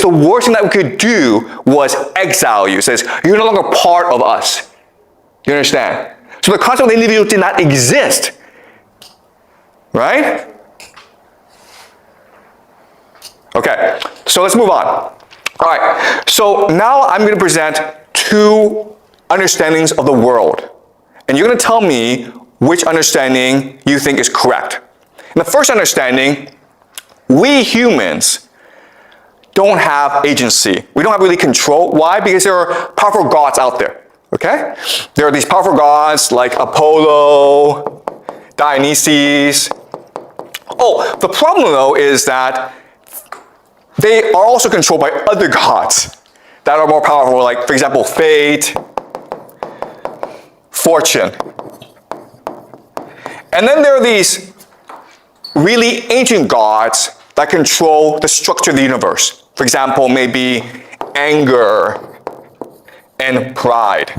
the worst thing that we could do was exile you. It says, you're no longer part of us. You understand? So the concept of the individual did not exist. Right? Okay, so let's move on. All right, so now I'm going to present two understandings of the world. And you're going to tell me which understanding you think is correct. In the first understanding, we humans don't have agency. We don't have really control. Why? Because there are powerful gods out there. Okay? There are these powerful gods like Apollo, Dionysus. Oh, the problem though is that they are also controlled by other gods that are more powerful, like, for example, fate, fortune. And then there are these really ancient gods that control the structure of the universe. For example, maybe anger and pride.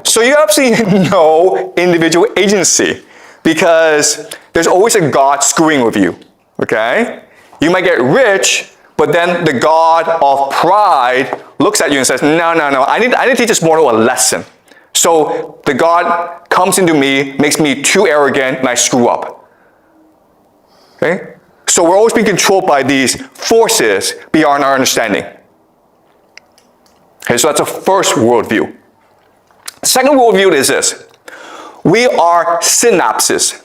So you have absolutely no individual agency because there's always a god screwing with you, okay? You might get rich, but then the god of pride looks at you and says, no, I need to teach this mortal a lesson. So the god comes into me, makes me too arrogant, and I screw up. Okay? So we're always being controlled by these forces beyond our understanding. Okay, so that's a first worldview. The second worldview is this. We are synapses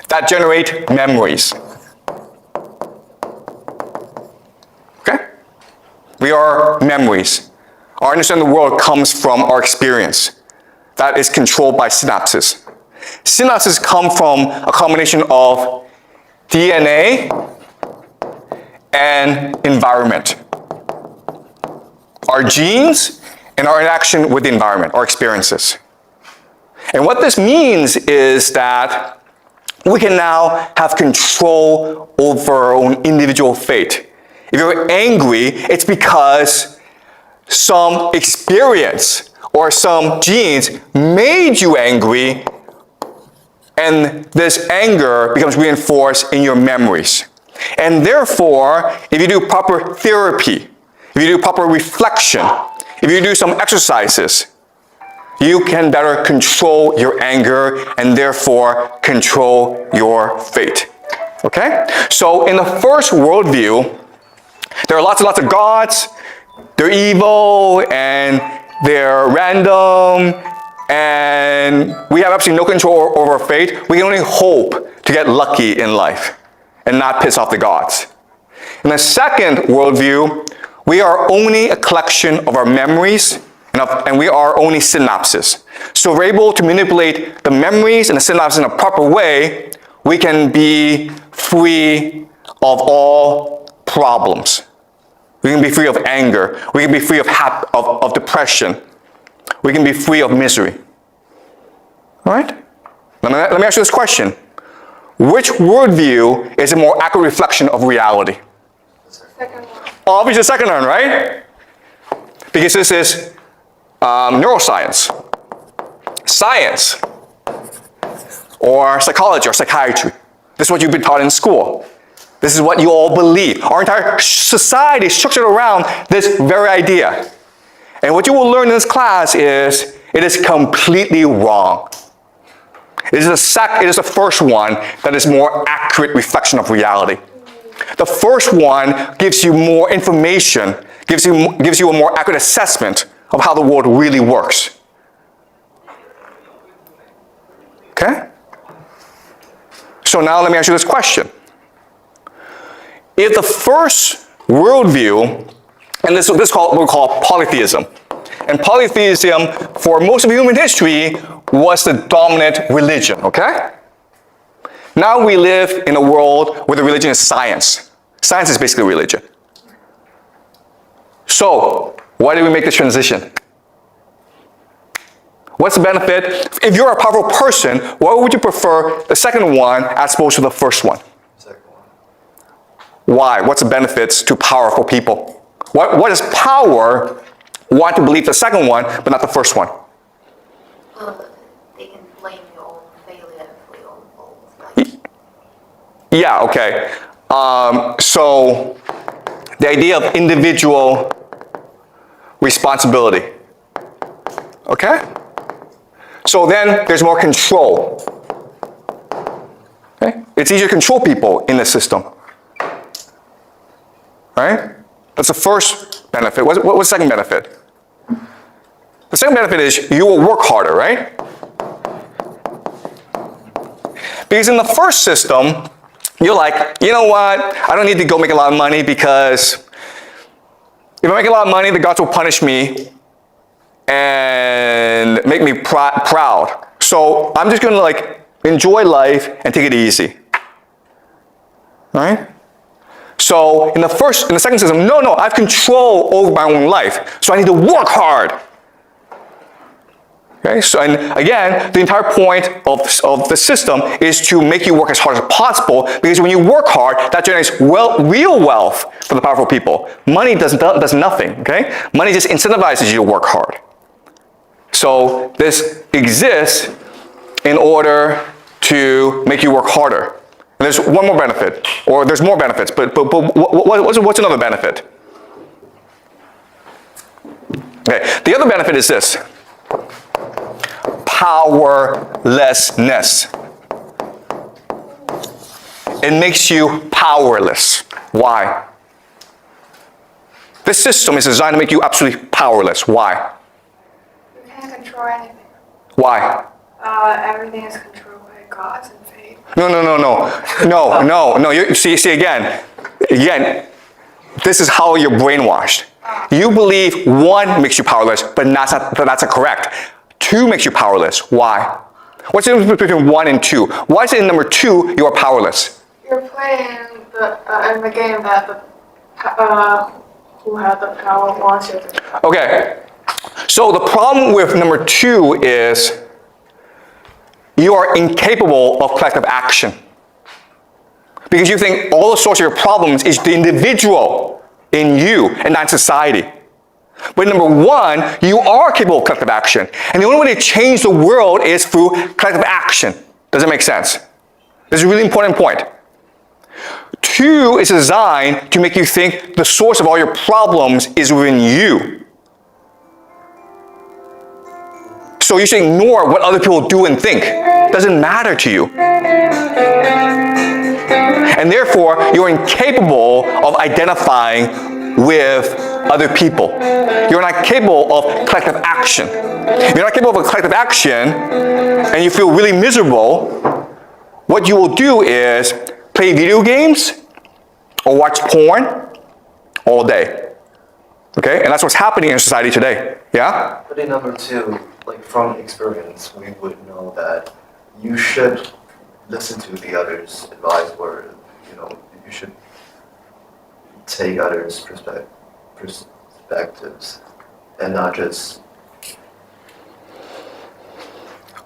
that generate memories. Okay? We are memories. Our understanding of the world comes from our experience. That is controlled by synapses. Synapses come from a combination of DNA and environment. Our genes and our interaction with the environment, our experiences. And what this means is that we can now have control over our own individual fate. If you're angry, it's because some experience or some genes made you angry, and this anger becomes reinforced in your memories. And therefore, if you do proper therapy, if you do proper reflection, if you do some exercises, you can better control your anger and therefore control your fate. Okay? So in the first worldview, there are lots and lots of gods. They're evil and they're random, and we have absolutely no control over our fate. We can only hope to get lucky in life and not piss off the gods. In the second worldview, we are only a collection of our memories, and we are only synapses. So if we're able to manipulate the memories and the synapses in a proper way, we can be free of all problems. We can be free of anger. We can be free of depression. We can be free of misery. All right? Let me ask you this question. Which worldview is a more accurate reflection of reality? The second one. Obviously the second one, right? Because this is neuroscience, science, or psychology or psychiatry. This is what you've been taught in school. This is what you all believe. Our entire society is structured around this very idea. And what you will learn in this class is it is completely wrong. It is the first one that is more accurate reflection of reality. The first one gives you more information, gives you a more accurate assessment of how the world really works. Okay? So now let me ask you this question. If the first worldview, and this is what we call polytheism, and polytheism for most of human history was the dominant religion, okay? Now we live in a world where the religion is science. Science is basically religion. So, why did we make this transition? What's the benefit? If you're a powerful person, why would you prefer the second one as opposed to the first one? Why? What's the benefits to powerful people? What does power want to believe the second one, but not the first one? They can blame your own failure for your own faults. Yeah, okay. So the idea of individual responsibility. Okay? So then there's more control. Okay? It's easier to control people in the system. Right? That's the first benefit. What's the second benefit? The second benefit is you will work harder, right? Because in the first system, you're like, you know what? I don't need to go make a lot of money because if I make a lot of money, the gods will punish me and make me proud. So I'm just going to like enjoy life and take it easy. Right? So in the second system, no, I have control over my own life. So I need to work hard. Okay, so and again, the entire point of the system is to make you work as hard as possible, because when you work hard, that generates real wealth for the powerful people. Money does nothing, okay? Money just incentivizes you to work hard. So this exists in order to make you work harder. And there's one more benefit, or there's more benefits, but what's another benefit? Okay, the other benefit is this. Powerlessness. It makes you powerless. Why? This system is designed to make you absolutely powerless. Why? You can't control anything. Why? Everything is controlled by gods and fate. No. You see again, this is how you're brainwashed. You believe one makes you powerless, but that's not correct. Two makes you powerless. Why? What's the difference between 1 and 2? Why is it in number 2 you are powerless? You're playing in the game that who has the power wants you to. Okay. So the problem with number 2 is you are incapable of collective action. Because you think all the source of your problems is the individual in you and not society. But number 1, you are capable of collective action. And the only way to change the world is through collective action. Does it make sense? This is a really important point. 2 is designed to make you think the source of all your problems is within you. So you should ignore what other people do and think. It doesn't matter to you. And therefore, you're incapable of identifying with other people. You're not capable of collective action. You're not capable of collective action, and you feel really miserable. What you will do is play video games or watch porn all day. Okay? And that's what's happening in society today. Yeah? But in number 2, like from experience, we would know that you should listen to the others' advice, or you should take others' perspectives and not just.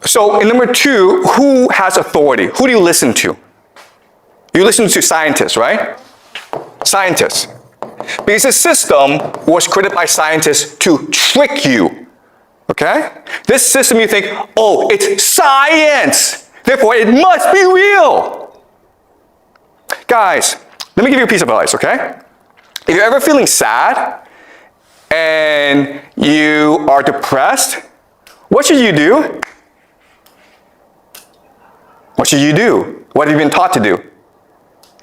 So in number 2, who has authority? Who do you listen to? You listen to scientists, right? Scientists. Because this system was created by scientists to trick you. Okay? This system, you think, oh, it's science, therefore it must be real. Guys, let me give you a piece of advice, okay? If you're ever feeling sad and you are depressed, what should you do? What should you do? What have you been taught to do?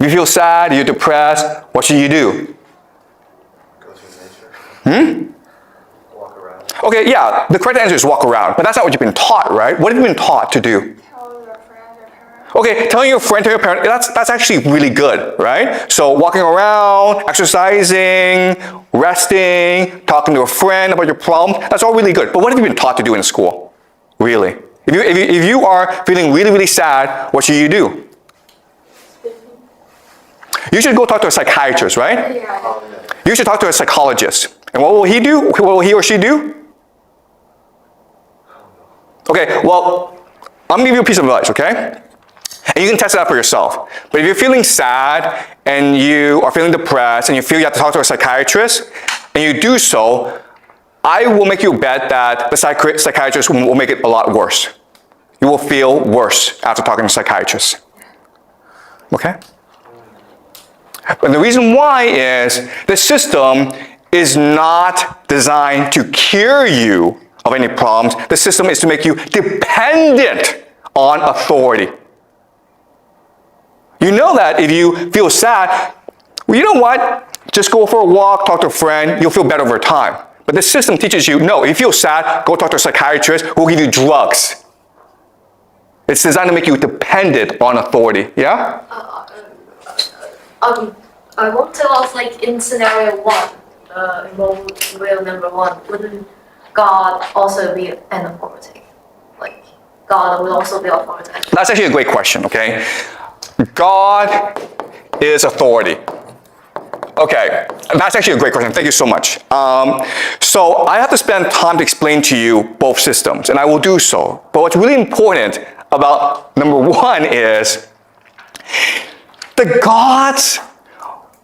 If you feel sad, you're depressed, what should you do? Go through nature. Walk around. Okay, yeah, the correct answer is walk around, but that's not what you've been taught, right? What have you been taught to do? Tell your friend or parent. Okay, telling your friend, telling your parent, that's actually really good, right? So walking around, exercising, resting, talking to a friend about your problem, that's all really good. But what have you been taught to do in school? Really? If you are feeling really, really sad, what should you do? You should go talk to a psychiatrist, right? Yeah. You should talk to a psychologist. And what will he do? What will he or she do? Okay, well, I'm gonna give you a piece of advice, okay? And you can test it out for yourself. But if you're feeling sad and you are feeling depressed and you feel you have to talk to a psychiatrist, and you do so, I will make you a bet that the psychiatrist will make it a lot worse. You will feel worse after talking to a psychiatrist. Okay? And the reason why is the system is not designed to cure you of any problems. The system is to make you dependent on authority. You know that if you feel sad, well, you know what? Just go for a walk, talk to a friend, you'll feel better over time. But the system teaches you, no, if you feel sad, go talk to a psychiatrist who will give you drugs. It's designed to make you dependent on authority. Yeah? I want to ask, like, in scenario 1, involved real number 1, wouldn't God also be an authority? Like, God would also be authority. That's actually a great question, okay? God is authority. Okay, that's actually a great question. Thank you so much. So I have to spend time to explain to you both systems, and I will do so. But what's really important about number 1 is the gods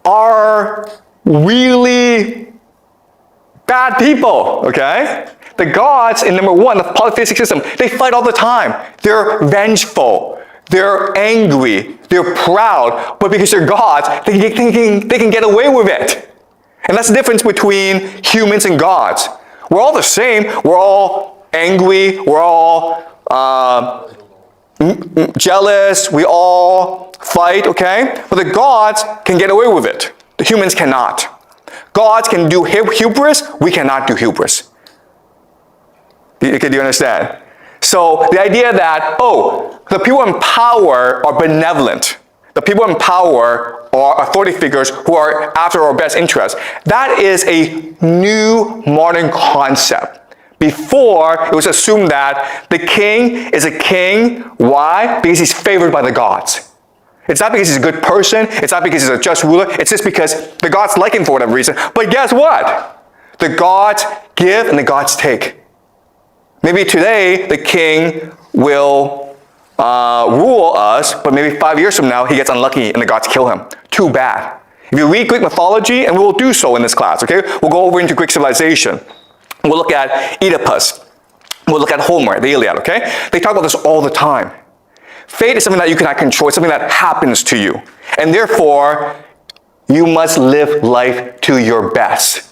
are really bad people, okay? The gods in number 1, the polytheistic system, they fight all the time. They're vengeful. They're angry, they're proud, but because they're gods, they can get away with it. And that's the difference between humans and gods. We're all the same. We're all angry. We're all jealous. We all fight, okay? But the gods can get away with it. The humans cannot. Gods can do hubris. We cannot do hubris. Do you understand? So the idea that, oh, the people in power are benevolent. The people in power are authority figures who are after our best interest. That is a new modern concept. Before, it was assumed that the king is a king. Why? Because he's favored by the gods. It's not because he's a good person. It's not because he's a just ruler. It's just because the gods like him for whatever reason. But guess what? The gods give and the gods take. Maybe today, the king will rule us, but maybe 5 years from now, he gets unlucky and the gods kill him. Too bad. If you read Greek mythology, and we will do so in this class, okay? We'll go over into Greek civilization. We'll look at Oedipus. We'll look at Homer, the Iliad, okay? They talk about this all the time. Fate is something that you cannot control. It's something that happens to you. And therefore, you must live life to your best.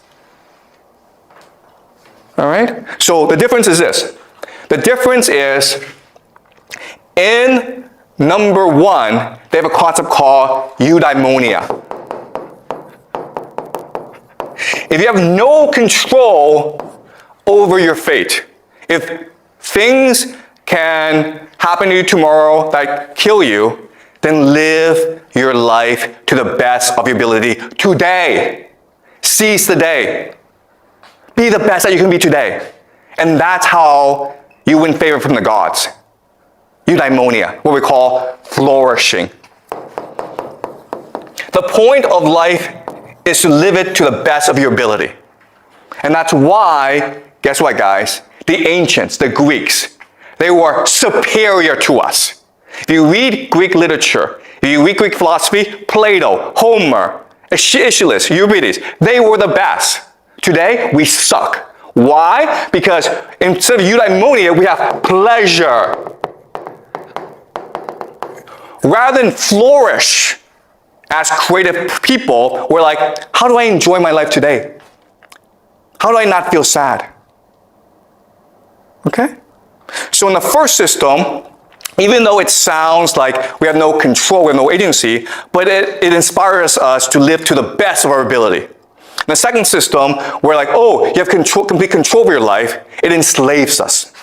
All right? So the difference is this. The difference is in number 1, they have a concept called eudaimonia. If you have no control over your fate, if things can happen to you tomorrow that kill you, then live your life to the best of your ability today. Seize the day. Be the best that you can be today. And that's how you win favor from the gods. Eudaimonia, what we call flourishing. The point of life is to live it to the best of your ability. And that's why, guess what, guys? The ancients, the Greeks, they were superior to us. If you read Greek literature, if you read Greek philosophy, Plato, Homer, Aeschylus, Euripides, they were the best. Today, we suck. Why? Because instead of eudaimonia, we have pleasure. Rather than flourish as creative people, we're like, how do I enjoy my life today? How do I not feel sad? Okay? So in the first system, even though it sounds like we have no control, we have no agency, but it inspires us to live to the best of our ability. In the second system, we're like, oh, you have complete control of your life. It enslaves us.